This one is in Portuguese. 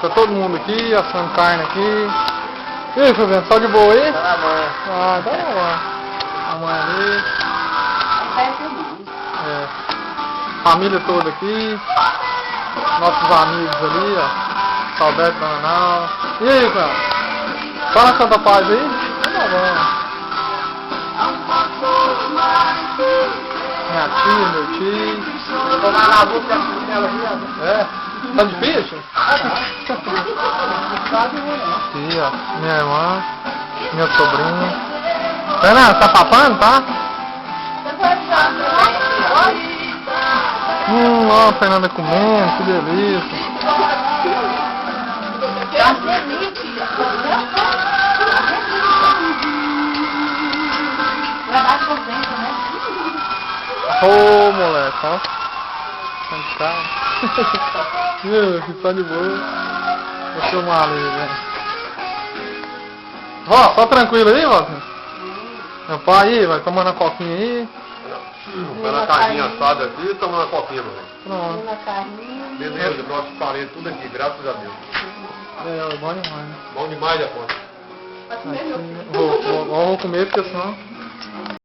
Tá todo mundo aqui, assando carne aqui. E aí, Fabiano, tá de boa aí? Tá bom. Ah, tá bom. A mãe ali. É. Família toda aqui. Nossos amigos ali, ó. Salberto Bananal. E aí, cara? Tá na Santa Paz aí? Tá bom. Minha tia, meu tio. Eu vou lá na boca dela aqui, ó. É? Tá difícil? Aqui, ó. Minha irmã. Minha sobrinha. Fernanda, tá papando, tá? Ó, a Fernanda comendo, que delícia. Ô, moleque, ó. Tá que tá de boa. Vou filmar ali, velho. Ó, só tranquilo aí, ó. Meu pai aí, vai tomando a coquinha aí. Comendo a carninha assada aqui e tomando a coquinha, mano. Pronto. Beleza, nossos parentes, tudo aqui, graças a Deus. É, bom demais, né? Bom demais, Afonso. Vou comer porque senão...